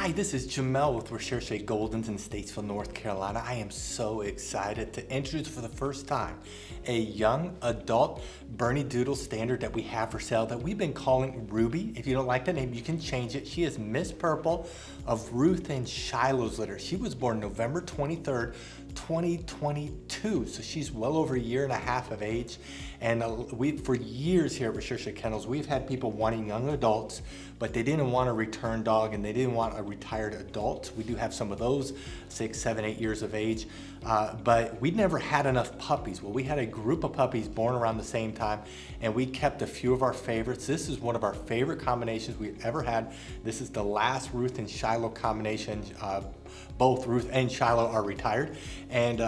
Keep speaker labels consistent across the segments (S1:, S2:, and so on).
S1: Hi, this is Jamel with Recherche Goldens in Statesville, North Carolina. I am so excited to introduce for the first time a young adult Bernedoodle standard that we have for sale that we've been calling Ruby. If you don't like that name, you can change it. She is Miss Purple of Ruth and Shiloh's litter. She was born November 23rd, 2022, so she's well over a year and a half of age. And for years here at Recherche Kennels, we've had people wanting young adults, but they didn't want a return dog and they didn't want a retired adult. We do have some of those, 6, 7, 8 years of age, but we never had enough puppies. Well, we had a group of puppies born around the same time, and we kept a few of our favorites. This is one of our favorite combinations we've ever had. This is the last Ruth and Shiloh combination. Both Ruth and Shiloh are retired, and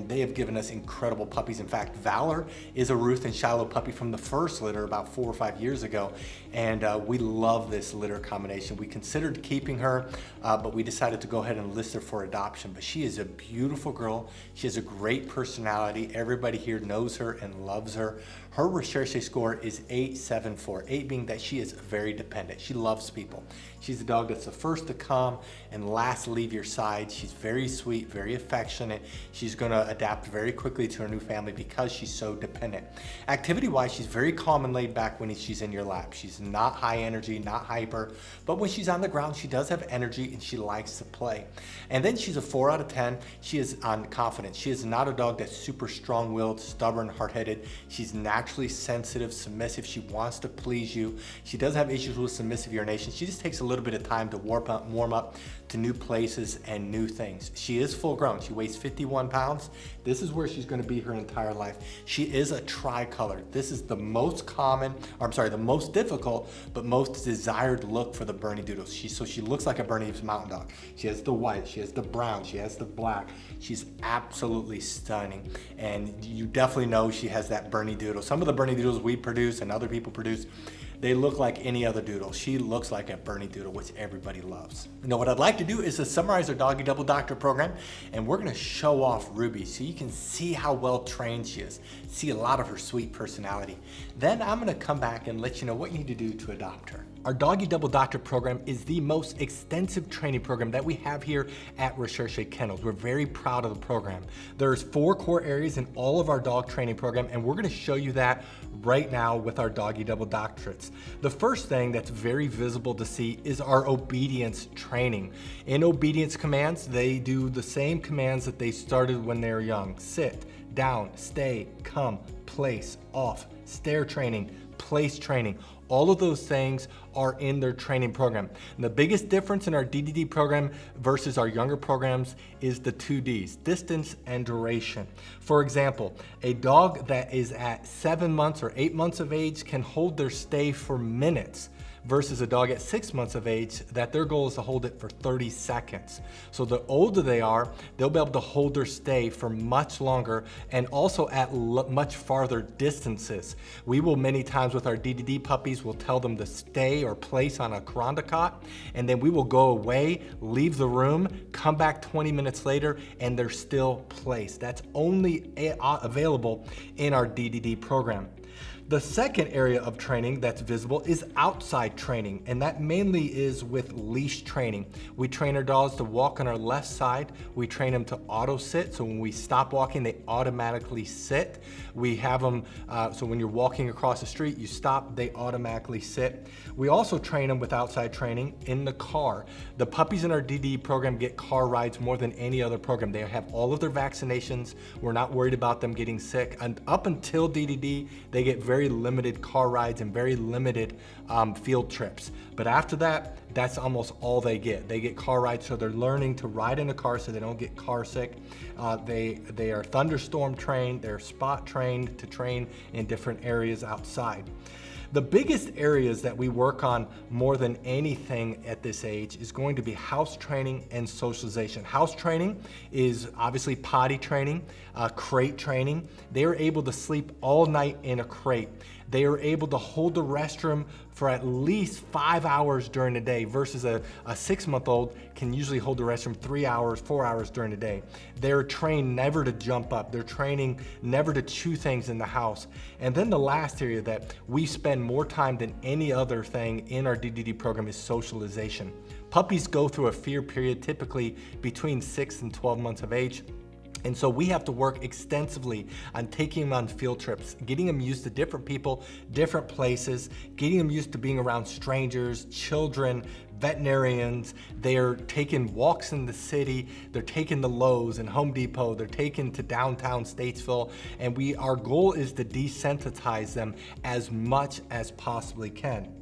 S1: they have given us incredible puppies. In fact, Valor is a Ruth and Shiloh puppy from the first litter about 4 or 5 years ago, and we love this litter combination. We considered keeping her, but we decided to go ahead and list her for adoption. But she is a beautiful girl. She has a great personality. Everybody here knows her and loves her. Her Recherche score is 874, 8 being that she is very dependent. She loves people. She's a dog that's the first to come and last leave your side. She's very sweet, very affectionate. She's gonna adapt very quickly to her new family because she's so dependent. Activity-wise, she's very calm and laid back when she's in your lap. She's not high energy, not hyper, but when she's on the ground, she does have energy and she likes to play. And then she's a 4 out of 10. She is on confidence. She is not a dog that's super strong-willed, stubborn, hard-headed. She's naturally sensitive, submissive. She wants to please you. She does have issues with submissive urination. She just takes a little bit of time to warm up to new places and new things. She is full grown. She weighs 51 pounds. This is where she's going to be her entire life. She is a tricolor. This is the most common, or I'm sorry, the most difficult, but most desired look for the Bernedoodles. So she looks like a Bernese Mountain Dog. She has the white, she has the brown, she has the black. She's absolutely stunning. And you definitely know she has that Bernedoodle. Some of the Bernedoodles we produce and other people produce, they look like any other doodle. She looks like a Bernedoodle, which everybody loves. Now, what I'd like to do is to summarize our Doggy Double Doctor program, and we're gonna show off Ruby so you can see how well trained she is, see a lot of her sweet personality. Then I'm gonna come back and let you know what you need to do to adopt her. Our Doggy Double Doctor program is the most extensive training program that we have here at Recherche Kennels. We're very proud of the program. There's 4 core areas in all of our dog training program, and we're gonna show you that right now with our Doggy Double Doctorates. The first thing that's very visible to see is our obedience training. In obedience commands, they do the same commands that they started when they were young. Sit, down, stay, come, place, off, stare training, place training. All of those things are in their training program. And the biggest difference in our DDD program versus our younger programs is the 2 Ds, distance and duration. For example, a dog that is at 7 months or 8 months of age can hold their stay for minutes, versus a dog at 6 months of age that their goal is to hold it for 30 seconds. So the older they are, they'll be able to hold their stay for much longer and also at much farther distances. We will many times with our DDD puppies, we'll tell them to stay or place on a coranda cot, and then we will go away, leave the room, come back 20 minutes later, and they're still placed. That's only available in our DDD program. The second area of training that's visible is outside training, and that mainly is with leash training. We train our dogs to walk on our left side. We train them to auto sit, so when we stop walking, they automatically sit. We have them, so when you're walking across the street, you stop, they automatically sit. We also train them with outside training in the car. The puppies in our DD program get car rides more than any other program. They have all of their vaccinations. We're not worried about them getting sick. And up until DDD, they get very limited car rides and very limited field trips. But after that, that's almost all they get. They get car rides, so they're learning to ride in a car so they don't get car sick. They are thunderstorm trained, they're spot trained to train in different areas outside. The biggest areas that we work on more than anything at this age is going to be house training and socialization. House training is obviously potty training, crate training. They are able to sleep all night in a crate. They are able to hold the restroom for at least 5 hours during the day versus a 6-month-old can usually hold the restroom 3 hours, 4 hours during the day. They're trained never to jump up. They're training never to chew things in the house. And then the last area that we spend more time than any other thing in our DDD program is socialization. Puppies go through a fear period typically between 6 and 12 months of age. And so we have to work extensively on taking them on field trips, getting them used to different people, different places, getting them used to being around strangers, children, veterinarians. They're taking walks in the city. They're taking the Lowe's and Home Depot. They're taken to downtown Statesville. And our goal is to desensitize them as much as possibly can.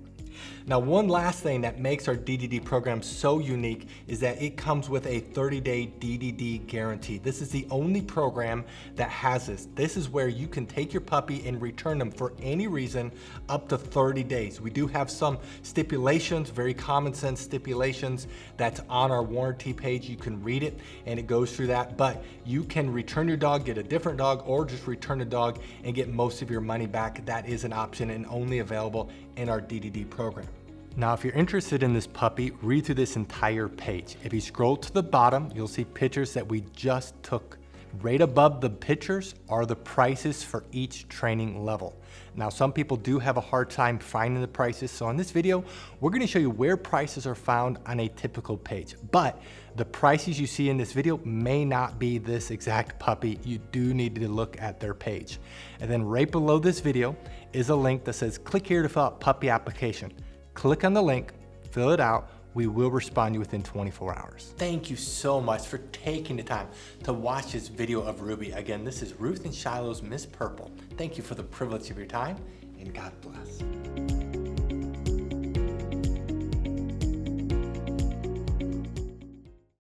S1: Now, one last thing that makes our DDD program so unique is that it comes with a 30-day DDD guarantee. This is the only program that has this. This is where you can take your puppy and return them for any reason up to 30 days. We do have some stipulations, very common sense stipulations that's on our warranty page. You can read it and it goes through that, but you can return your dog, get a different dog, or just return a dog and get most of your money back. That is an option and only available in our DDD program. Now, if you're interested in this puppy, read through this entire page. If you scroll to the bottom, you'll see pictures that we just took. Right above the pictures are the prices for each training level. Now, some people do have a hard time finding the prices, so in this video, we're going to show you where prices are found on a typical page. But the prices you see in this video may not be this exact puppy. You do need to look at their page. And then right below this video is a link that says, click here to fill out puppy application. Click on the link, fill it out. We will respond to you within 24 hours. Thank you so much for taking the time to watch this video of Ruby. Again, this is Ruth and Shiloh's Miss Purple. Thank you for the privilege of your time, and God bless.